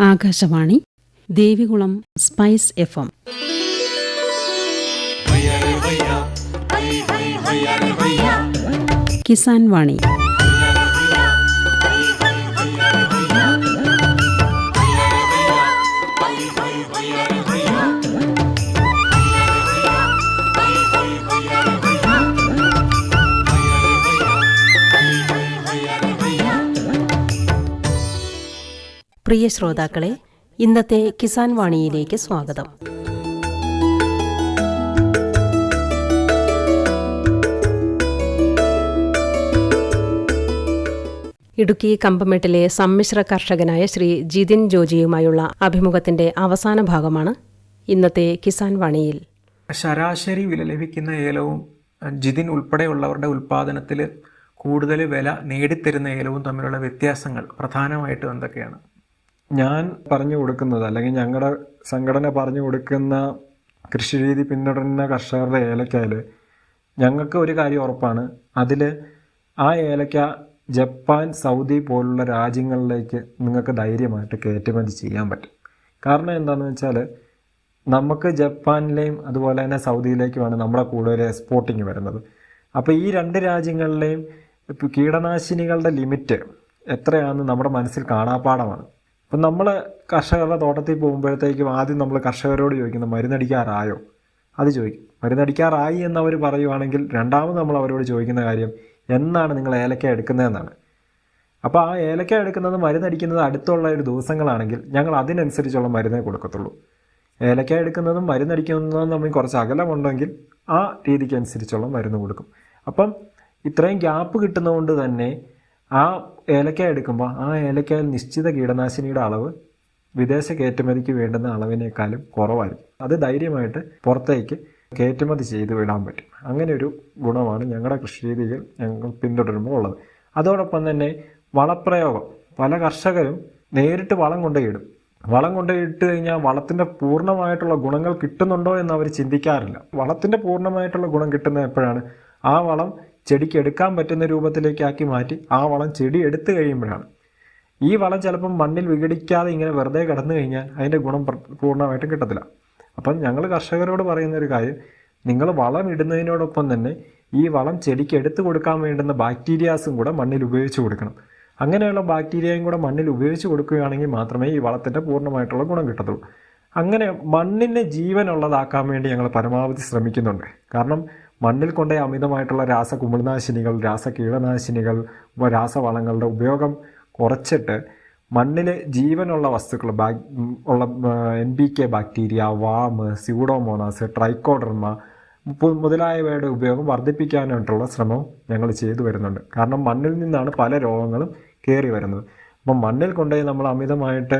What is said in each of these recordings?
Akashvani Devikulam spice FM. Kisan വാണി. പ്രിയ ശ്രോതാക്കളെ, ഇന്നത്തെ കിസാൻ വാണിയിലേക്ക് സ്വാഗതം. ഇടുക്കി കമ്പമെട്ടിലെ സമ്മിശ്ര കർഷകനായ ശ്രീ ജിതിൻ ജോജിയുമായുള്ള അഭിമുഖത്തിന്റെ അവസാന ഭാഗമാണ് ഇന്നത്തെ കിസാൻ വാണിയിൽ. ശരാശരി വില ലഭിക്കുന്ന ഏലവും ജിതിൻ ഉൾപ്പെടെയുള്ളവരുടെ ഉൽപ്പാദനത്തിൽ കൂടുതൽ വില നേടിത്തരുന്ന ഏലവും തമ്മിലുള്ള വ്യത്യാസങ്ങൾ പ്രധാനമായിട്ടും എന്തൊക്കെയാണ്? ഞാൻ പറഞ്ഞു കൊടുക്കുന്നത് അല്ലെങ്കിൽ ഞങ്ങളുടെ സംഘടന പറഞ്ഞു കൊടുക്കുന്ന കൃഷിരീതി പിന്തുടരുന്ന കർഷകരുടെ ഏലക്കയിൽ ഞങ്ങൾക്ക് ഒരു കാര്യം ഉറപ്പാണ്. അതിൽ ആ ഏലക്ക ജപ്പാൻ, സൗദി പോലുള്ള രാജ്യങ്ങളിലേക്ക് നിങ്ങൾക്ക് ധൈര്യമായിട്ട് കയറ്റുമതി ചെയ്യാൻ പറ്റും. കാരണം എന്താണെന്ന് വെച്ചാൽ നമുക്ക് ജപ്പാനിലെയും അതുപോലെ തന്നെ സൗദിയിലേക്കുമാണ് നമ്മുടെ കൂടുതൽ എക്സ്പോർട്ടിങ് വരുന്നത്. അപ്പോൾ ഈ രണ്ട് രാജ്യങ്ങളിലെയും കീടനാശിനികളുടെ ലിമിറ്റ് എത്രയാണെന്ന് നമ്മുടെ മനസ്സിൽ കാണാപ്പാടമാണ്. അപ്പം നമ്മൾ കർഷകരുടെ തോട്ടത്തിൽ പോകുമ്പോഴത്തേക്കും ആദ്യം നമ്മൾ കർഷകരോട് ചോദിക്കുന്നത് മരുന്നടിക്കാറായോ? അത് ചോദിക്കും. മരുന്നടിക്കാറായി എന്നവർ പറയുവാണെങ്കിൽ രണ്ടാമത് നമ്മൾ അവരോട് ചോദിക്കുന്ന കാര്യം എന്നാണ് നിങ്ങൾ ഏലക്ക എടുക്കുന്നതെന്നാണ്. അപ്പോൾ ആ ഏലക്ക എടുക്കുന്നത് മരുന്നടിക്കുന്നത് അടുത്തുള്ള ഒരു ദിവസങ്ങളാണെങ്കിൽ ഞങ്ങൾ അതിനനുസരിച്ചുള്ള മരുന്നേ കൊടുക്കത്തുള്ളൂ. ഏലക്ക എടുക്കുന്നതും മരുന്നടിക്കുന്നതും തമ്മിൽ കുറച്ച് അകലമുണ്ടെങ്കിൽ ആ രീതിക്ക് അനുസരിച്ചുള്ള മരുന്ന് കൊടുക്കും. അപ്പം ഇത്രയും ഗ്യാപ്പ് കിട്ടുന്നതുകൊണ്ട് തന്നെ ആ ഏലക്ക എടുക്കുമ്പോൾ ആ ഏലക്കയിൽ നിശ്ചിത കീടനാശിനിയുടെ അളവ് വിദേശ കയറ്റുമതിക്ക് വേണ്ടുന്ന അളവിനേക്കാളും കുറവായിരിക്കും. അത് ധൈര്യമായിട്ട് പുറത്തേക്ക് കയറ്റുമതി ചെയ്ത് വിടാൻ പറ്റും. അങ്ങനെ ഒരു ഗുണമാണ് ഞങ്ങളുടെ കൃഷിരീതികൾ ഞങ്ങൾ പിന്തുടരുമ്പോൾ ഉള്ളത്. അതോടൊപ്പം തന്നെ വളപ്രയോഗം. പല കർഷകരും നേരിട്ട് വളം കൊണ്ടുപോയിടും. വളം കൊണ്ടുപോയിട്ട് കഴിഞ്ഞാൽ വളത്തിൻ്റെ പൂർണ്ണമായിട്ടുള്ള ഗുണങ്ങൾ കിട്ടുന്നുണ്ടോ എന്ന് അവർ ചിന്തിക്കാറില്ല. വളത്തിൻ്റെ പൂർണ്ണമായിട്ടുള്ള ഗുണം കിട്ടുന്നത് എപ്പോഴാണ്? ആ വളം ചെടിക്ക് എടുക്കാൻ പറ്റുന്ന രൂപത്തിലേക്കാക്കി മാറ്റി ആ വളം ചെടി എടുത്തു കഴിയുമ്പോഴാണ്. ഈ വളം ചിലപ്പം മണ്ണിൽ വിഘടിക്കാതെ ഇങ്ങനെ വെറുതെ കിടന്നു കഴിഞ്ഞാൽ അതിൻ്റെ ഗുണം പൂർണ്ണമായിട്ടും കിട്ടത്തില്ല. അപ്പം ഞങ്ങൾ കർഷകരോട് പറയുന്ന ഒരു കാര്യം, നിങ്ങൾ വളം ഇടുന്നതിനോടൊപ്പം തന്നെ ഈ വളം ചെടിക്ക് എടുത്തു കൊടുക്കാൻ വേണ്ടുന്ന ബാക്ടീരിയാസും കൂടെ മണ്ണിൽ ഉപയോഗിച്ച് കൊടുക്കണം. അങ്ങനെയുള്ള ബാക്ടീരിയയും കൂടെ മണ്ണിൽ ഉപയോഗിച്ച് കൊടുക്കുകയാണെങ്കിൽ മാത്രമേ ഈ വളത്തിൻ്റെ പൂർണ്ണമായിട്ടുള്ള ഗുണം കിട്ടത്തുള്ളൂ. അങ്ങനെ മണ്ണിനെ ജീവനുള്ളതാക്കാൻ വേണ്ടി ഞങ്ങൾ പരമാവധി ശ്രമിക്കുന്നുണ്ട്. കാരണം മണ്ണിൽ കൊണ്ടേ അമിതമായിട്ടുള്ള രാസകുമിൾനാശിനികൾ, രാസകീടനാശിനികൾ, രാസവളങ്ങളുടെ ഉപയോഗം കുറച്ചിട്ട് മണ്ണിൽ ജീവനുള്ള വസ്തുക്കൾ ഉള്ള NPK bacteria, warm, Pseudomonas, trichoderma മുതലായവയുടെ ഉപയോഗം വർദ്ധിപ്പിക്കാനായിട്ടുള്ള ശ്രമം ഞങ്ങൾ ചെയ്തു വരുന്നുണ്ട്. കാരണം മണ്ണിൽ നിന്നാണ് പല രോഗങ്ങളും കയറി വരുന്നത്. അപ്പം മണ്ണിൽ കൊണ്ടുപോയി നമ്മൾ അമിതമായിട്ട്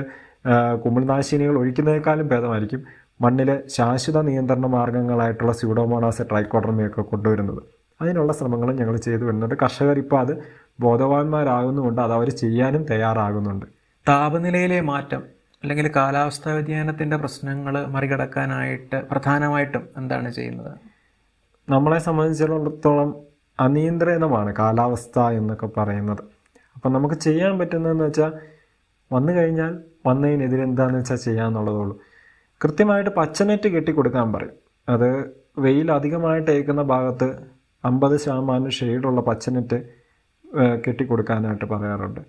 കുമിൾനാശിനികൾ ഒഴിക്കുന്നതിനേക്കാളും ഭേദമായിരിക്കും മണ്ണിൽ ശാശ്വത നിയന്ത്രണ മാർഗ്ഗങ്ങളായിട്ടുള്ള സ്യൂഡോമോണാസ്, ട്രൈക്കോഡർമയൊക്കെ കൊണ്ടുവരുന്നത്. അതിനുള്ള ശ്രമങ്ങളും ഞങ്ങൾ ചെയ്തു വരുന്നുണ്ട്. കർഷകർ ഇപ്പോൾ അത് ബോധവാന്മാരാകുന്നുമുണ്ട്, അത് അവർ ചെയ്യാനും തയ്യാറാകുന്നുണ്ട്. താപനിലയിലെ മാറ്റം അല്ലെങ്കിൽ കാലാവസ്ഥാ വ്യതിയാനത്തിൻ്റെ പ്രശ്നങ്ങൾ മറികടക്കാനായിട്ട് പ്രധാനമായിട്ടും എന്താണ് ചെയ്യുന്നത്? നമ്മളെ സംബന്ധിച്ചിടത്തോളം അനിയന്ത്രിതമാണ് കാലാവസ്ഥ എന്നൊക്കെ പറയുന്നത്. അപ്പം നമുക്ക് ചെയ്യാൻ പറ്റുന്നതെന്ന് വെച്ചാൽ വന്നു കഴിഞ്ഞാൽ വന്നതിനെതിരെ എന്താണെന്ന് വെച്ചാൽ ചെയ്യാമെന്നുള്ളതുള്ളൂ. കൃത്യമായിട്ട് പച്ചനെറ്റ് കെട്ടിക്കൊടുക്കാൻ പറയും. അത് വെയിൽ അധികമായിട്ട് ഏൽക്കുന്ന ഭാഗത്ത് 50% ഷെയ്ഡുള്ള പച്ചനെറ്റ് കെട്ടിക്കൊടുക്കാനായിട്ട് പറയാറുണ്ട്.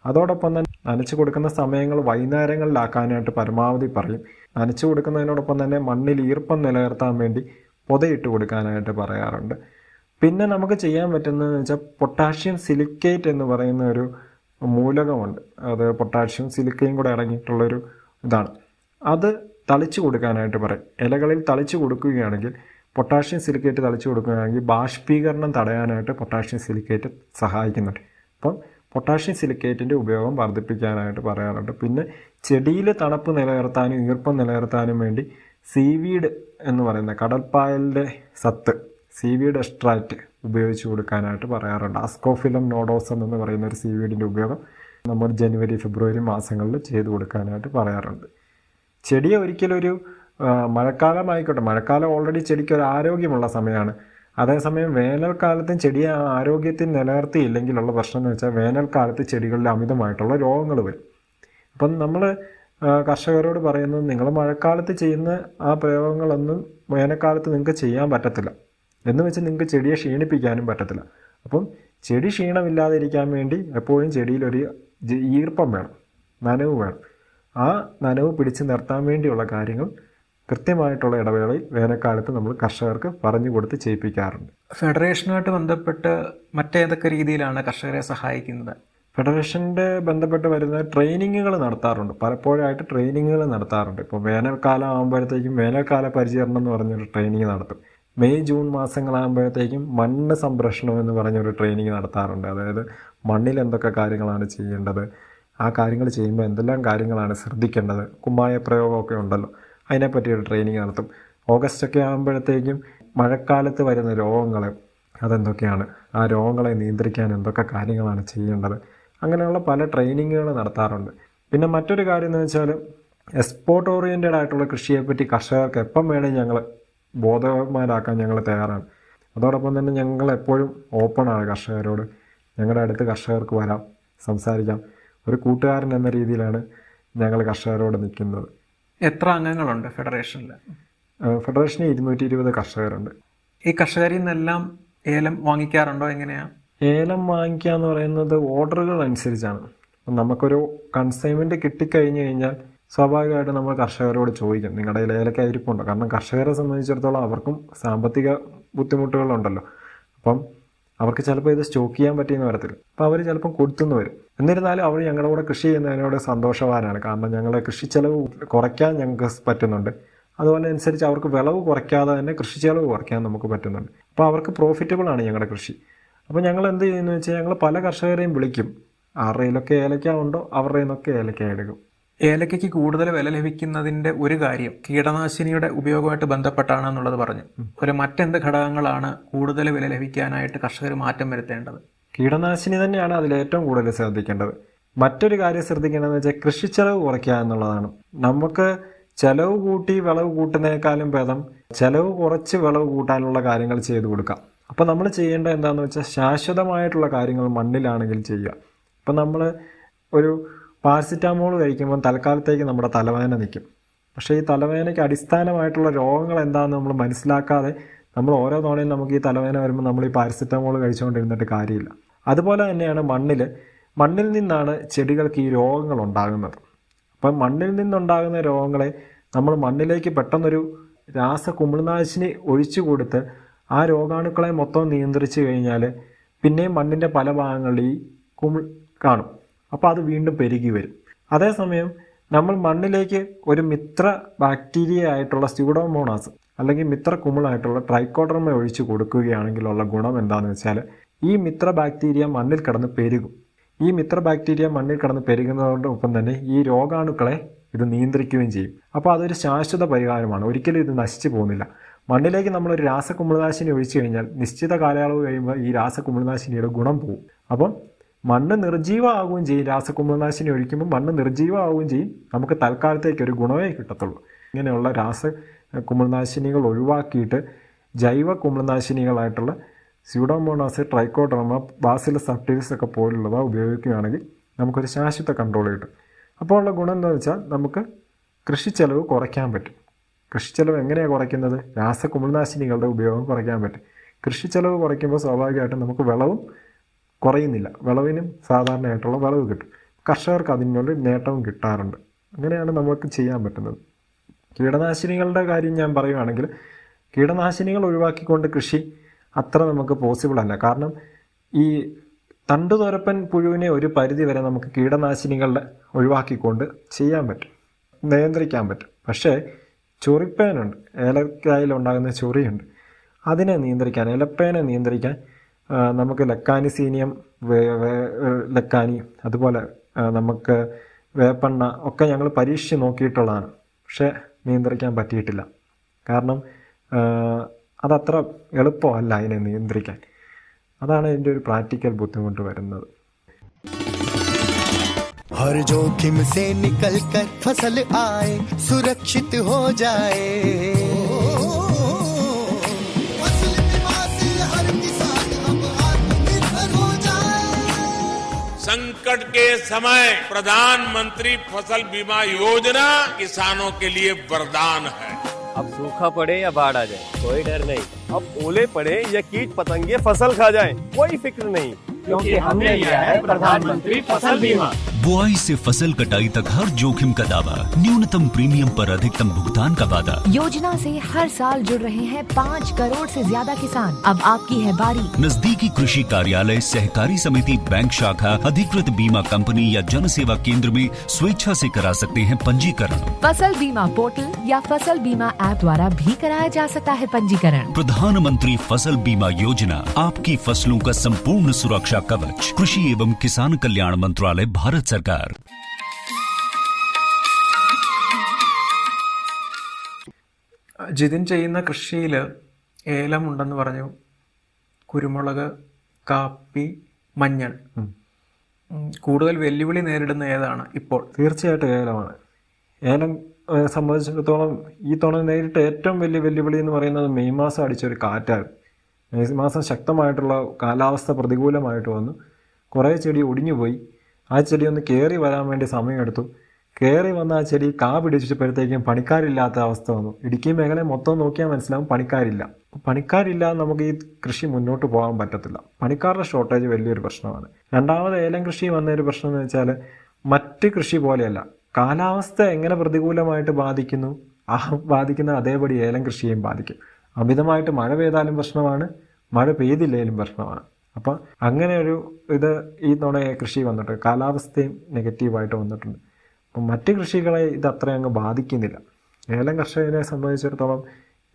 അതോടൊപ്പം തന്നെ നനച്ചു കൊടുക്കുന്ന സമയങ്ങൾ വൈകുന്നേരങ്ങളിലാക്കാനായിട്ട് പരമാവധി പറയും. നനച്ചു കൊടുക്കുന്നതിനോടൊപ്പം തന്നെ മണ്ണിൽ ഈർപ്പം നിലനിർത്താൻ വേണ്ടി പൊതയിട്ട് കൊടുക്കാനായിട്ട് പറയാറുണ്ട്. പിന്നെ നമുക്ക് ചെയ്യാൻ പറ്റുന്നതെന്ന് വെച്ചാൽ പൊട്ടാഷ്യം സിലിക്കേറ്റ് എന്ന് പറയുന്ന ഒരു മൂലകമുണ്ട്. അത് പൊട്ടാഷ്യം സിലിക്കയും കൂടെ അടങ്ങിയിട്ടുള്ളൊരു ഇതാണ്. അത് തളിച്ചു കൊടുക്കാനായിട്ട് പറയും. ഇലകളിൽ തളിച്ചു കൊടുക്കുകയാണെങ്കിൽ, പൊട്ടാഷ്യം സിലിക്കേറ്റ് തളിച്ചു കൊടുക്കുകയാണെങ്കിൽ ബാഷ്പീകരണം തടയാനായിട്ട് പൊട്ടാഷ്യം സിലിക്കേറ്റ് സഹായിക്കുന്നുണ്ട്. അപ്പം പൊട്ടാഷ്യം സിലിക്കേറ്റിൻ്റെ ഉപയോഗം വർദ്ധിപ്പിക്കാനായിട്ട് പറയാറുണ്ട്. പിന്നെ ചെടിയിൽ തണുപ്പ് നിലനിർത്താനും ഈർപ്പം നിലനിർത്താനും വേണ്ടി സീവീഡ് എന്ന് പറയുന്ന കടൽപ്പായലിൻ്റെ സത്ത്, സീവീഡ് എക്സ്ട്രാക്റ്റ് ഉപയോഗിച്ച് കൊടുക്കാനായിട്ട് പറയാറുണ്ട്. അസ്കോഫിലം നോഡോസം എന്ന് പറയുന്ന ഒരു സീവീഡിൻ്റെ ഉപയോഗം നമ്മൾ ജനുവരി, ഫെബ്രുവരി മാസങ്ങളിൽ ചെയ്തു കൊടുക്കാനായിട്ട് പറയാറുണ്ട്. ചെടിയെ ഒരിക്കലൊരു മഴക്കാലമായിക്കോട്ടെ, മഴക്കാലം ഓൾറെഡി ചെടിക്ക് ഒരു ആരോഗ്യമുള്ള സമയമാണ്. അതേസമയം വേനൽക്കാലത്തും ചെടിയെ ആരോഗ്യത്തിൽ നിലനിർത്തിയില്ലെങ്കിലുള്ള പ്രശ്നം എന്ന് വെച്ചാൽ വേനൽക്കാലത്ത് ചെടികളിൽ അമിതമായിട്ടുള്ള രോഗങ്ങൾ വരും. അപ്പം നമ്മൾ കർഷകരോട് പറയുന്നത്, നിങ്ങൾ മഴക്കാലത്ത് ചെയ്യുന്ന ആ പ്രയോഗങ്ങളൊന്നും വേനൽക്കാലത്ത് നിങ്ങൾക്ക് ചെയ്യാൻ പറ്റത്തില്ല. എന്ന് വെച്ച് നിങ്ങൾക്ക് ചെടിയെ ക്ഷീണിപ്പിക്കാനും പറ്റത്തില്ല. അപ്പം ചെടി ക്ഷീണമില്ലാതിരിക്കാൻ വേണ്ടി എപ്പോഴും ചെടിയിലൊരു ഈർപ്പം വേണം, നനവ് വേണം. ആ നനവ് പിടിച്ച് നിർത്താൻ വേണ്ടിയുള്ള കാര്യങ്ങൾ കൃത്യമായിട്ടുള്ള ഇടവേളയിൽ വേനൽക്കാലത്ത് നമ്മൾ കർഷകർക്ക് പറഞ്ഞു കൊടുത്ത് ചെയ്യിപ്പിക്കാറുണ്ട്. ഫെഡറേഷനുമായിട്ട് ബന്ധപ്പെട്ട് മറ്റേതൊക്കെ രീതിയിലാണ് കർഷകരെ സഹായിക്കുന്നത്? ഫെഡറേഷൻ്റെ ബന്ധപ്പെട്ട് വരുന്ന ട്രെയിനിങ്ങുകൾ നടത്താറുണ്ട്. പലപ്പോഴായിട്ട് ട്രെയിനിങ്ങുകൾ നടത്താറുണ്ട്. ഇപ്പോൾ വേനൽക്കാലം ആകുമ്പോഴത്തേക്കും വേനൽക്കാല പരിചരണം എന്ന് പറഞ്ഞൊരു ട്രെയിനിങ് നടത്തും. മെയ് ജൂൺ മാസങ്ങളാകുമ്പോഴത്തേക്കും മണ്ണ് സംരക്ഷണം എന്ന് പറഞ്ഞൊരു ട്രെയിനിങ് നടത്താറുണ്ട്. അതായത് മണ്ണിൽ എന്തൊക്കെ കാര്യങ്ങളാണ് ചെയ്യേണ്ടത്, ആ കാര്യങ്ങൾ ചെയ്യുമ്പോൾ എന്തെല്ലാം കാര്യങ്ങളാണ് ശ്രദ്ധിക്കേണ്ടത്, കുമ്മായ പ്രയോഗമൊക്കെ ഉണ്ടല്ലോ, അതിനെപ്പറ്റി ഒരു ട്രെയിനിങ് നടത്തും. ഓഗസ്റ്റൊക്കെ ആകുമ്പോഴത്തേക്കും മഴക്കാലത്ത് വരുന്ന രോഗങ്ങൾ അതെന്തൊക്കെയാണ്, ആ രോഗങ്ങളെ നിയന്ത്രിക്കാൻ എന്തൊക്കെ കാര്യങ്ങളാണ് ചെയ്യേണ്ടത്, അങ്ങനെയുള്ള പല ട്രെയിനിങ്ങുകൾ നടത്താറുണ്ട്. പിന്നെ മറ്റൊരു കാര്യം എന്ന് വെച്ചാൽ എക്സ്പോർട്ട് ഓറിയൻറ്റഡ് ആയിട്ടുള്ള കൃഷിയെപ്പറ്റി കർഷകർക്ക് എപ്പം വേണമെങ്കിൽ ഞങ്ങൾ ബോധവാന്മാരാക്കാൻ ഞങ്ങൾ തയ്യാറാണ്. അതോടൊപ്പം തന്നെ ഞങ്ങൾ എപ്പോഴും ഓപ്പണാണ് കർഷകരോട്. ഞങ്ങളുടെ അടുത്ത് കർഷകർക്ക് വരാം, സംസാരിക്കാം. ഒരു കൂട്ടുകാരൻ എന്ന രീതിയിലാണ് ഞങ്ങൾ കർഷകരോട് നിൽക്കുന്നത്. എത്ര അംഗങ്ങളുണ്ട് ഫെഡറേഷനിൽ? ഫെഡറേഷന് 220 കർഷകരുണ്ട്. ഈ കർഷകരിൽ നിന്നെല്ലാം ഏലം വാങ്ങിക്കാറുണ്ടോ? എങ്ങനെയാണ് ഏലം വാങ്ങിക്കുക എന്ന് പറയുന്നത് ഓർഡറുകൾ അനുസരിച്ചാണ്. നമുക്കൊരു കൺസൈൻമെൻറ്റ് കിട്ടിക്കഴിഞ്ഞ് കഴിഞ്ഞാൽ സ്വാഭാവികമായിട്ട് നമ്മൾ കർഷകരോട് ചോദിക്കും, നിങ്ങളുടെ കയ്യിൽ ഏലക്ക ഇരിപ്പുണ്ടോ? കാരണം കർഷകരെ സംബന്ധിച്ചിടത്തോളം അവർക്കും സാമ്പത്തിക ബുദ്ധിമുട്ടുകളുണ്ടല്ലോ. അപ്പം അവർക്ക് ചിലപ്പോൾ ഇത് സ്റ്റോക്ക് ചെയ്യാൻ പറ്റിയെന്ന് വരത്തില്ല. അപ്പോൾ അവർ ചിലപ്പം കൊടുത്തുനിന്ന് വരും. എന്നിരുന്നാലും അവർ ഞങ്ങളുടെ കൂടെ കൃഷി ചെയ്യുന്നതിനോട് സന്തോഷവാനാണ്. കാരണം ഞങ്ങളെ കൃഷി ചെലവ് കുറയ്ക്കാൻ ഞങ്ങൾക്ക് പറ്റുന്നുണ്ട്. അതുപോലെ അനുസരിച്ച് അവർക്ക് വിളവ് കുറയ്ക്കാതെ തന്നെ കൃഷി ചെലവ് കുറയ്ക്കാൻ നമുക്ക് പറ്റുന്നുണ്ട്. അപ്പോൾ അവർക്ക് പ്രോഫിറ്റബിൾ ആണ് ഞങ്ങളുടെ കൃഷി. അപ്പോൾ ഞങ്ങൾ എന്ത് ചെയ്യുന്നു വെച്ചാൽ ഞങ്ങൾ പല കർഷകരെയും വിളിക്കും. ആരുടെ കയ്യിലൊക്കെ ഏലക്ക ഉണ്ടോ അവരുടെ നിന്നൊക്കെ ഏലക്ക എടുക്കും. ഏലക്കയ്ക്ക് കൂടുതൽ വില ലഭിക്കുന്നതിൻ്റെ ഒരു കാര്യം കീടനാശിനിയുടെ ഉപയോഗമായിട്ട് ബന്ധപ്പെട്ടാണെന്നുള്ളത് പറഞ്ഞു. ഒരു മറ്റെന്ത് ഘടകങ്ങളാണ് കൂടുതൽ വില ലഭിക്കാനായിട്ട് കർഷകർ മാറ്റം വരുത്തേണ്ടത്? കീടനാശിനി തന്നെയാണ് അതിലേറ്റവും കൂടുതൽ ശ്രദ്ധിക്കേണ്ടത്. മറ്റൊരു കാര്യം ശ്രദ്ധിക്കേണ്ടതെന്ന് വെച്ചാൽ കൃഷി ചെലവ് കുറയ്ക്കുക എന്നുള്ളതാണ്. നമുക്ക് ചെലവ് കൂട്ടി വിളവ് കൂട്ടുന്നതിനേക്കാളും ഭേദം ചെലവ് കുറച്ച് വിളവ് കൂട്ടാനുള്ള കാര്യങ്ങൾ ചെയ്തു കൊടുക്കാം. അപ്പോൾ നമ്മൾ ചെയ്യേണ്ടത് എന്താണെന്ന് വെച്ചാൽ ശാശ്വതമായിട്ടുള്ള കാര്യങ്ങൾ മണ്ണിലാണെങ്കിൽ ചെയ്യുക. ഇപ്പം നമ്മൾ ഒരു പാരസിറ്റാമോൾ കഴിക്കുമ്പോൾ തൽക്കാലത്തേക്ക് നമ്മുടെ തലവേദന നിൽക്കും. പക്ഷേ ഈ തലവേദനയ്ക്ക് അടിസ്ഥാനമായിട്ടുള്ള രോഗങ്ങൾ എന്താണെന്ന് നമ്മൾ മനസ്സിലാക്കാതെ നമ്മൾ ഓരോ തവണയും നമുക്ക് ഈ തലവേദന വരുമ്പോൾ നമ്മൾ ഈ പാരസിറ്റാമോൾ കഴിച്ചുകൊണ്ടിരുന്നിട്ട് കാര്യമില്ല. അതുപോലെ തന്നെയാണ് മണ്ണിൽ നിന്നാണ് ചെടികൾക്ക് ഈ രോഗങ്ങൾ ഉണ്ടാകുന്നത്. അപ്പം മണ്ണിൽ നിന്നുണ്ടാകുന്ന രോഗങ്ങളെ നമ്മൾ മണ്ണിലേക്ക് പെട്ടെന്നൊരു രാസകുമിൾനാശിനി ഒഴിച്ചു കൊടുത്ത് ആ രോഗാണുക്കളെ മൊത്തം നിയന്ത്രിച്ചു കഴിഞ്ഞാൽ പിന്നെയും മണ്ണിൻ്റെ പല ഭാഗങ്ങളിൽ ഈ കുമിൾ കാണും. അപ്പോൾ അത് വീണ്ടും പെരുകി വരും. അതേസമയം നമ്മൾ മണ്ണിലേക്ക് ഒരു മിത്ര ബാക്ടീരിയ ആയിട്ടുള്ള സ്യൂഡോമോണാസ് അല്ലെങ്കിൽ മിത്ര കുമിളായിട്ടുള്ള ട്രൈക്കോഡർമ ഒഴിച്ചു കൊടുക്കുകയാണെങ്കിലുള്ള ഗുണം എന്താണെന്ന് വെച്ചാൽ ഈ മിത്ര ബാക്ടീരിയ മണ്ണിൽ കിടന്ന് പെരുകും. ഈ മിത്ര ബാക്ടീരിയ മണ്ണിൽ കിടന്ന് പെരുകുന്നതോടൊപ്പം തന്നെ ഈ രോഗാണുക്കളെ ഇത് നിയന്ത്രിക്കുകയും ചെയ്യും. അപ്പോൾ അതൊരു ശാശ്വത പരിഹാരമാണ്. ഒരിക്കലും ഇത് നശിച്ചു പോകുന്നില്ല. മണ്ണിലേക്ക് നമ്മളൊരു രാസകുമിൾനാശിനി ഒഴിച്ചു കഴിഞ്ഞാൽ നിശ്ചിത കാലയളവ് കഴിയുമ്പോൾ ഈ രാസകുമിൾനാശിനിയുടെ ഗുണം പോകും. അപ്പം മണ്ണ് നിർജ്ജീവമാവുകയും ചെയ്യും. രാസകുമിൾനാശിനി ഒഴിക്കുമ്പോൾ മണ്ണ് നിർജ്ജീവമാവുകയും ചെയ്യും. നമുക്ക് തൽക്കാലത്തേക്ക് ഒരു ഗുണമേ കിട്ടത്തുള്ളൂ. ഇങ്ങനെയുള്ള കുമിൾനാശിനികൾ ഒഴിവാക്കിയിട്ട് ജൈവ കുമിൾനാശിനികളായിട്ടുള്ള സ്യൂഡോമോണാസ്, ട്രൈക്കോഡർമ, ബാസിലസ് സബ്റ്റിലിസ് ഒക്കെ പോലുള്ളവ ഉപയോഗിക്കുകയാണെങ്കിൽ നമുക്കൊരു ശാശ്വത കൺട്രോൾ കിട്ടും. അപ്പോൾ ഉള്ള ഗുണം എന്താണെന്ന് വെച്ചാൽ നമുക്ക് കൃഷി ചെലവ് കുറയ്ക്കാൻ പറ്റും. കൃഷി ചെലവ് എങ്ങനെയാണ് കുറയ്ക്കുന്നത്? രാസകുമിൾനാശിനികളുടെ ഉപയോഗം കുറയ്ക്കാൻ പറ്റും. കൃഷി ചെലവ് കുറയ്ക്കുമ്പോൾ സ്വാഭാവികമായിട്ടും നമുക്ക് വിളവും കുറയുന്നില്ല. വിളവിനും സാധാരണയായിട്ടുള്ള വിളവ് കിട്ടും. കർഷകർക്ക് അതിനോട് നേട്ടവും കിട്ടാറുണ്ട്. അങ്ങനെയാണ് നമുക്ക് ചെയ്യാൻ പറ്റുന്നത്. കീടനാശിനികളുടെ കാര്യം ഞാൻ പറയുകയാണെങ്കിൽ കീടനാശിനികൾ ഒഴിവാക്കിക്കൊണ്ട് കൃഷി അത്ര നമുക്ക് പോസിബിൾ അല്ല. കാരണം ഈ തണ്ടുതുരപ്പൻ പുഴുവിനെ ഒരു പരിധി വരെ നമുക്ക് കീടനാശിനികളുടെ ഒഴിവാക്കിക്കൊണ്ട് ചെയ്യാൻ പറ്റും, നിയന്ത്രിക്കാൻ പറ്റും. പക്ഷേ ചൊറിപ്പേനുണ്ട്, ഏലക്കായിലുണ്ടാകുന്ന ചൊറിയുണ്ട്, അതിനെ നിയന്ത്രിക്കാൻ, ഏലപ്പേനെ നിയന്ത്രിക്കാൻ നമുക്ക് ലെക്കാനിസീനിയം, ലെക്കാനി, അതുപോലെ നമുക്ക് വേപ്പെണ്ണ ഒക്കെ ഞങ്ങൾ പരീക്ഷിച്ച് നോക്കിയിട്ടുള്ളതാണ്. പക്ഷേ നിയന്ത്രിക്കാൻ പറ്റിയിട്ടില്ല. കാരണം അതത്ര എളുപ്പമല്ല അതിനെ നിയന്ത്രിക്കാൻ. അതാണ് ഇതിൻ്റെ ഒരു പ്രാക്ടിക്കൽ ബുദ്ധിമുട്ട് വരുന്നത്. हर जोखिम से निकल कर फसल आए, सुरक्षित हो जाए, फसल बीमा से हर किसान अब आत्मनिर्भर हो जाए। संकट के समय प्रधानमंत्री फसल बीमा योजना किसानों के लिए वरदान है। अब सूखा पड़े या बाढ़ आ जाए कोई डर नहीं, अब ओले पड़े या कीट पतंगे फसल खा जाए कोई फिक्र नहीं, क्योंकि हमने लिया है प्रधानमंत्री फसल बीमा। बुआई से फसल कटाई तक हर जोखिम का दावा, न्यूनतम प्रीमियम पर अधिकतम भुगतान का वादा। योजना से हर साल जुड़ रहे हैं 5 करोड़ से ज्यादा किसान। अब आपकी है बारी। नजदीकी कृषि कार्यालय, सहकारी समिति, बैंक शाखा, अधिकृत बीमा कंपनी या जन सेवा केंद्र में स्वेच्छा से करा सकते हैं पंजीकरण। फसल बीमा पोर्टल या फसल बीमा ऐप द्वारा भी कराया जा सकता है पंजीकरण। प्रधानमंत्री फसल बीमा योजना, आपकी फसलों का संपूर्ण सुरक्षा कवच। कृषि एवं किसान कल्याण मंत्रालय, भारत सरकार। ജിതിൻ ചെയ്യുന്ന കൃഷിയിൽ ഏലമുണ്ടെന്ന് പറഞ്ഞു, കുരുമുളക്, കാപ്പി, മഞ്ഞൾ. കൂടുതൽ വെല്ലുവിളി നേരിടുന്ന ഏതാണ് ഇപ്പോൾ? തീർച്ചയായിട്ടും ഏലമാണ്. ഏലം സംബന്ധിച്ചിടത്തോളം ഈ തവണ നേരിട്ട് ഏറ്റവും വലിയ വെല്ലുവിളി എന്ന് പറയുന്നത് മെയ് മാസം അടിച്ചൊരു കാറ്റായിരുന്നു. മെയ് മാസം ശക്തമായിട്ടുള്ള കാലാവസ്ഥ പ്രതികൂലമായിട്ട് വന്നു. കുറേ ചെടി ഒടിഞ്ഞുപോയി. ആ ചെടി ഒന്ന് കയറി വരാൻ വേണ്ടി സമയമെടുത്തു. കയറി വന്ന ആ ചെടി കാ പിടിച്ചപ്പോഴത്തേക്കും പണിക്കാരില്ലാത്ത അവസ്ഥ വന്നു. ഇടുക്കി മേഖല മൊത്തം നോക്കിയാൽ മനസ്സിലാവും പണിക്കാരില്ല. പണിക്കാരില്ലാതെ നമുക്ക് ഈ കൃഷി മുന്നോട്ട് പോകാൻ പറ്റത്തില്ല. പണിക്കാരുടെ ഷോർട്ടേജ് വലിയൊരു പ്രശ്നമാണ്. രണ്ടാമത് ഏലം കൃഷി വന്നൊരു പ്രശ്നം എന്ന് വെച്ചാൽ മറ്റ് കൃഷി പോലെയല്ല, കാലാവസ്ഥ എങ്ങനെ പ്രതികൂലമായിട്ട് ബാധിക്കുന്നു, ആ ബാധിക്കുന്ന അതേപടി ഏലം കൃഷിയെയും ബാധിക്കും. അമിതമായിട്ട് മഴ പെയ്താലും പ്രശ്നമാണ്, മഴ പെയ്തില്ലെങ്കിലും പ്രശ്നമാണ്. അപ്പം അങ്ങനെ ഒരു ഇത് ഈ തവണ കൃഷി വന്നിട്ട് കാലാവസ്ഥയും നെഗറ്റീവായിട്ട് വന്നിട്ടുണ്ട്. അപ്പം മറ്റ് കൃഷികളെ ഇത് അത്ര അങ്ങ് ബാധിക്കുന്നില്ല. ഏലം കർഷകനെ സംബന്ധിച്ചിടത്തോളം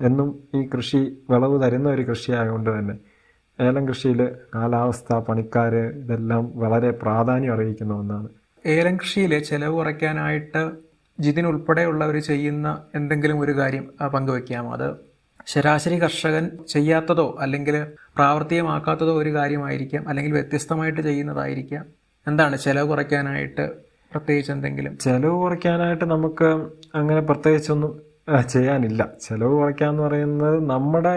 എന്നും ഈ കൃഷി വിളവ് തരുന്ന ഒരു കൃഷിയായതുകൊണ്ട് തന്നെ ഏലം കൃഷിയിൽ കാലാവസ്ഥ, പണിക്കാർ ഇതെല്ലാം വളരെ പ്രാധാന്യം അറിയിക്കുന്ന ഒന്നാണ്. ഏലം കൃഷിയിൽ ചെലവ് കുറയ്ക്കാനായിട്ട് ജിതിൻ ഉൾപ്പെടെയുള്ളവർ ചെയ്യുന്ന എന്തെങ്കിലും ഒരു കാര്യം പങ്കുവയ്ക്കാമോ? അത് ശരാശരി കർഷകൻ ചെയ്യാത്തതോ അല്ലെങ്കിൽ പ്രാവർത്തികമാക്കാത്തതോ ഒരു കാര്യമായിരിക്കാം, അല്ലെങ്കിൽ വ്യത്യസ്തമായിട്ട് ചെയ്യുന്നതായിരിക്കാം. എന്താണ് ചെലവ് കുറയ്ക്കാനായിട്ട് പ്രത്യേകിച്ച് എന്തെങ്കിലും? ചെലവ് കുറയ്ക്കാനായിട്ട് നമുക്ക് അങ്ങനെ പ്രത്യേകിച്ചൊന്നും ചെയ്യാനില്ല. ചെലവ് കുറയ്ക്കാന്ന് പറയുന്നത് നമ്മുടെ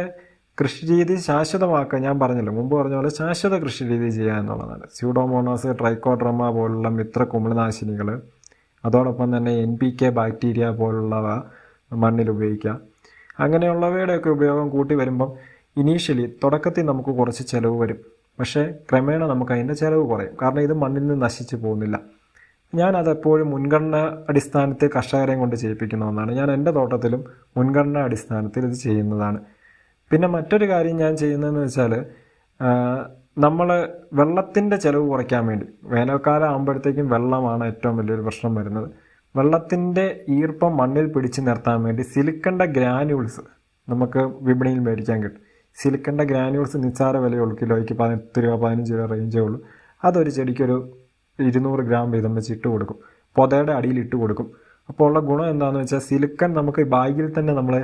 കൃഷി രീതി ശാശ്വതമാക്കുക. ഞാൻ പറഞ്ഞല്ലോ, മുമ്പ് പറഞ്ഞ പോലെ ശാശ്വത കൃഷി രീതി ചെയ്യുക എന്നുള്ളതാണ്. സ്യൂഡോമോണാസ്, ട്രൈക്കോഡർമ പോലുള്ള മിത്ര കുമിൾനാശിനികൾ, അതോടൊപ്പം തന്നെ NPK ബാക്ടീരിയ പോലുള്ളവ മണ്ണിൽ ഉപയോഗിക്കുക. അങ്ങനെയുള്ളവയുടെയൊക്കെ ഉപയോഗം കൂട്ടി വരുമ്പം ഇനീഷ്യലി തുടക്കത്തിൽ നമുക്ക് കുറച്ച് ചിലവ് വരും. പക്ഷേ ക്രമേണ നമുക്ക് അതിൻ്റെ ചിലവ് കുറയും. കാരണം ഇത് മണ്ണിൽ നിന്ന് നശിച്ചു പോകുന്നില്ല. ഞാനതെപ്പോഴും മുൻഗണന അടിസ്ഥാനത്തിൽ കർഷകരെയും കൊണ്ട് ചെയ്യിപ്പിക്കുന്ന ഒന്നാണ്. ഞാൻ എൻ്റെ തോട്ടത്തിലും മുൻഗണന അടിസ്ഥാനത്തിൽ ഇത് ചെയ്യുന്നതാണ്. പിന്നെ മറ്റൊരു കാര്യം ഞാൻ ചെയ്യുന്നതെന്ന് വെച്ചാൽ, നമ്മൾ വെള്ളത്തിൻ്റെ ചിലവ് കുറയ്ക്കാൻ വേണ്ടി, വേനൽക്കാലം ആകുമ്പോഴത്തേക്കും വെള്ളമാണ് ഏറ്റവും വലിയൊരു പ്രശ്നം വരുന്നത്. വെള്ളത്തിൻ്റെ ഈർപ്പം മണ്ണിൽ പിടിച്ചു നിർത്താൻ വേണ്ടി സിലിക്കണ്ട ഗ്രാന്യൂൾസ് നമുക്ക് വിപണിയിൽ മേടിക്കാൻ കിട്ടും. സിലിക്കണ്ട ഗ്രാന്യൂൾസ് നിസ്സാര വിലയുള്ളൂ, കിലോയ്ക്ക് 10 രൂപ 15 രൂപ റേഞ്ചേ ഉള്ളൂ. അതൊരു ചെടിക്കൊരു 200 ഗ്രാം വീതം വെച്ച് ഇട്ട് കൊടുക്കും, പൊതയുടെ അടിയിൽ ഇട്ട് കൊടുക്കും. അപ്പോൾ ഉള്ള ഗുണം എന്താണെന്ന് വെച്ചാൽ, സിലിക്കൺ നമുക്ക് ബാഗിൽ തന്നെ നമ്മൾ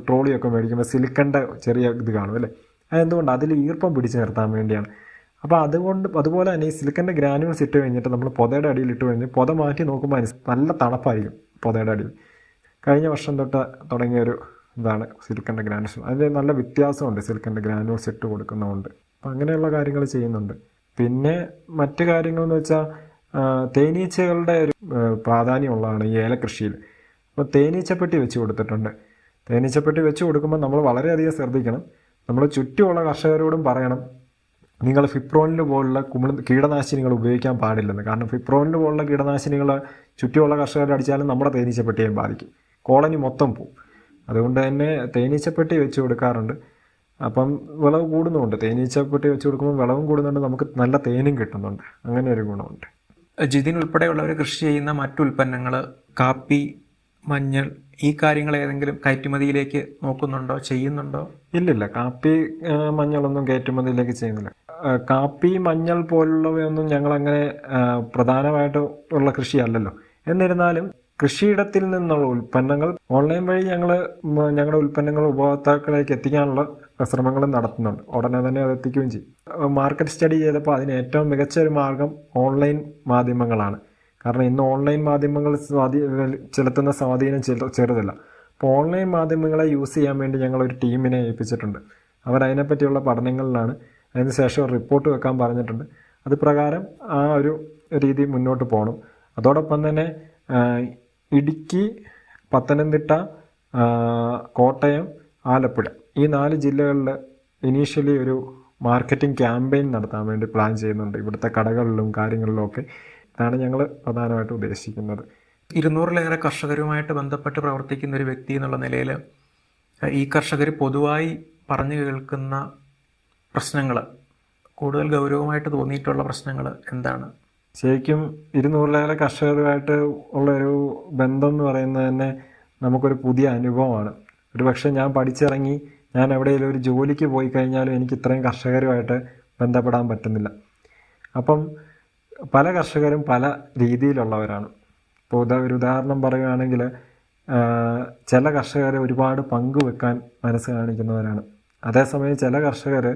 ട്രോളിയൊക്കെ മേടിക്കുമ്പോൾ സിലിക്കൻ്റെ ചെറിയ ഇത് കാണും അല്ലേ, അതെന്തുകൊണ്ട് അതിൽ ഈർപ്പം പിടിച്ചു നിർത്താൻ വേണ്ടിയാണ്. അപ്പോൾ അതുപോലെ തന്നെ ഈ സിലിക്കൻ്റെ ഗ്രാനുവൽസ് ഇട്ട് കഴിഞ്ഞിട്ട് നമ്മൾ പൊതയുടെ അടിയിൽ ഇട്ട് കഴിഞ്ഞ് പൊത മാറ്റി നോക്കുമ്പോൾ നല്ല തണുപ്പായിരിക്കും പൊതയുടെ അടിയിൽ. കഴിഞ്ഞ വർഷം തൊട്ട് തുടങ്ങിയൊരു ഇതാണ് സിലിക്കൻ്റെ ഗ്രാനുവൽസ്. അതിന് നല്ല വ്യത്യാസമുണ്ട് സിലിക്കൻ്റെ ഗ്രാനുവൽസ് ഇട്ട് കൊടുക്കുന്നതുകൊണ്ട്. അപ്പം അങ്ങനെയുള്ള കാര്യങ്ങൾ ചെയ്യുന്നുണ്ട്. പിന്നെ മറ്റു കാര്യങ്ങളെന്ന് വെച്ചാൽ തേനീച്ചകളുടെ ഒരു പ്രാധാന്യമുള്ളതാണ് ഈ ഏലകൃഷിയിൽ. അപ്പോൾ തേനീച്ചപ്പെട്ടി വെച്ച് കൊടുത്തിട്ടുണ്ട്. തേനീച്ചപ്പെട്ടി വെച്ച് കൊടുക്കുമ്പോൾ നമ്മൾ വളരെയധികം ശ്രദ്ധിക്കണം. നമ്മൾ ചുറ്റുമുള്ള കർഷകരോടും പറയണം, നിങ്ങൾ ഫിപ്രോനിൽ പോലുള്ള കീടനാശിനികൾ ഉപയോഗിക്കാൻ പാടില്ലെന്ന്. കാരണം ഫിപ്രോനിൽ പോലുള്ള കീടനാശിനികൾ ചുറ്റുമുള്ള കർഷകരുടെ അടിച്ചാലും നമ്മുടെ തേനീച്ചപ്പെട്ടിയെ ബാധിക്കും, കോളനി മൊത്തം പോവും. അതുകൊണ്ട് തന്നെ തേനീച്ചപ്പെട്ടി വെച്ച് കൊടുക്കാറുണ്ട്. അപ്പം വിളവ് കൂടുന്നുണ്ട്. തേനീച്ചപ്പെട്ടി വെച്ച് കൊടുക്കുമ്പോൾ വിളവും കൂടുന്നുണ്ട്, നമുക്ക് നല്ല തേനും കിട്ടുന്നുണ്ട്. അങ്ങനെ ഒരു ഗുണമുണ്ട്. ജിതിൻ ഉൾപ്പെടെയുള്ളവർ കൃഷി ചെയ്യുന്ന മറ്റുൽപ്പന്നങ്ങൾ, കാപ്പി, മഞ്ഞൾ, ഈ കാര്യങ്ങൾ ഏതെങ്കിലും കയറ്റുമതിയിലേക്ക് നോക്കുന്നുണ്ടോ, ചെയ്യുന്നുണ്ടോ? ഇല്ലില്ല, കാപ്പി മഞ്ഞളൊന്നും കയറ്റുമതിയിലേക്ക് ചെയ്യുന്നില്ല. കാപ്പി മഞ്ഞൾ പോലുള്ളവയൊന്നും ഞങ്ങളങ്ങനെ പ്രധാനമായിട്ട് ഉള്ള കൃഷിയല്ലല്ലോ. എന്നിരുന്നാലും കൃഷിയിടത്തിൽ നിന്നുള്ള ഉൽപ്പന്നങ്ങൾ ഓൺലൈൻ വഴി ഞങ്ങളുടെ ഉൽപ്പന്നങ്ങൾ ഉപഭോക്താക്കളിലേക്ക് എത്തിക്കാനുള്ള ശ്രമങ്ങൾ നടത്തുന്നുണ്ട്. ഉടനെ തന്നെ അത് എത്തിക്കുകയും ചെയ്യും. മാർക്കറ്റ് സ്റ്റഡി ചെയ്തപ്പോൾ അതിന് ഏറ്റവും മികച്ച ഒരു മാർഗം ഓൺലൈൻ മാധ്യമങ്ങളാണ്. കാരണം ഇന്ന് ഓൺലൈൻ മാധ്യമങ്ങൾ ചെലുത്തുന്ന സ്വാധീനം ചെറുതല്ല. അപ്പോൾ ഓൺലൈൻ മാധ്യമങ്ങളെ യൂസ് ചെയ്യാൻ വേണ്ടി ഞങ്ങളൊരു ടീമിനെ ഏൽപ്പിച്ചിട്ടുണ്ട്. അവരതിനെപ്പറ്റിയുള്ള പഠനങ്ങളിലാണ്. അതിനുശേഷം റിപ്പോർട്ട് വെക്കാൻ പറഞ്ഞിട്ടുണ്ട്. അത് പ്രകാരം ആ ഒരു രീതി മുന്നോട്ട് പോകണം. അതോടൊപ്പം തന്നെ ഇടുക്കി, പത്തനംതിട്ട, കോട്ടയം, ആലപ്പുഴ ഈ 4 ജില്ലകളിൽ ഇനീഷ്യലി ഒരു മാർക്കറ്റിംഗ് ക്യാമ്പയിൻ നടത്താൻ വേണ്ടി പ്ലാൻ ചെയ്യുന്നുണ്ട്. ഇവിടുത്തെ കടകളിലും കാര്യങ്ങളിലും ഒക്കെ. ഇതാണ് ഞങ്ങൾ പ്രധാനമായിട്ട് ഉദ്ദേശിക്കുന്നത്. 200-ലേറെ കർഷകരുമായിട്ട് ബന്ധപ്പെട്ട് പ്രവർത്തിക്കുന്ന ഒരു വ്യക്തി എന്നുള്ള നിലയിൽ ഈ കർഷകർ പൊതുവായി പറഞ്ഞു കേൾക്കുന്ന പ്രശ്നങ്ങൾ, കൂടുതൽ ഗൗരവമായിട്ട് തോന്നിയിട്ടുള്ള പ്രശ്നങ്ങൾ എന്താണ്? ശരിക്കും 200-ലേറെ കർഷകരുമായിട്ട് ഉള്ളൊരു ബന്ധം എന്ന് പറയുന്നത് തന്നെ നമുക്കൊരു പുതിയ അനുഭവമാണ്. ഒരു പക്ഷേ ഞാൻ പഠിച്ചിറങ്ങി ഞാൻ എവിടെയെങ്കിലും ഒരു ജോലിക്ക് പോയി കഴിഞ്ഞാലും എനിക്ക് ഇത്രയും കർഷകരുമായിട്ട് ബന്ധപ്പെടാൻ പറ്റുന്നില്ല. അപ്പം പല കർഷകരും പല രീതിയിലുള്ളവരാണ്. ഇപ്പോൾ ഒരു ഉദാഹരണം പറയുകയാണെങ്കിൽ ചില കർഷകർ ഒരുപാട് പങ്കുവെക്കാൻ മനസ്സ് കാണിക്കുന്നവരാണ്. അതേസമയം ചില കർഷകർ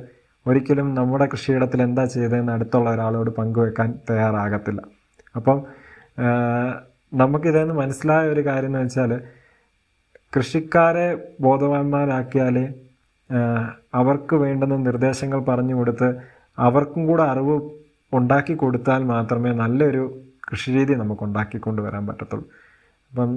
ഒരിക്കലും നമ്മുടെ കൃഷിയിടത്തിൽ എന്താ ചെയ്തതെന്ന് അടുത്തുള്ള ഒരാളോട് പങ്കുവെക്കാൻ തയ്യാറാകത്തില്ല. അപ്പം നമുക്കിതെന്ന് മനസ്സിലായ ഒരു കാര്യം എന്ന് വെച്ചാൽ, കൃഷിക്കാരെ ബോധവാന്മാരാക്കിയാൽ അവർക്ക് വേണ്ടുന്ന നിർദ്ദേശങ്ങൾ പറഞ്ഞു കൊടുത്ത് അവർക്കും കൂടെ അറിവ് ഉണ്ടാക്കി കൊടുത്താൽ മാത്രമേ നല്ലൊരു കൃഷിരീതി നമുക്ക് ഉണ്ടാക്കിക്കൊണ്ട് വരാൻ പറ്റത്തുള്ളൂ. അപ്പം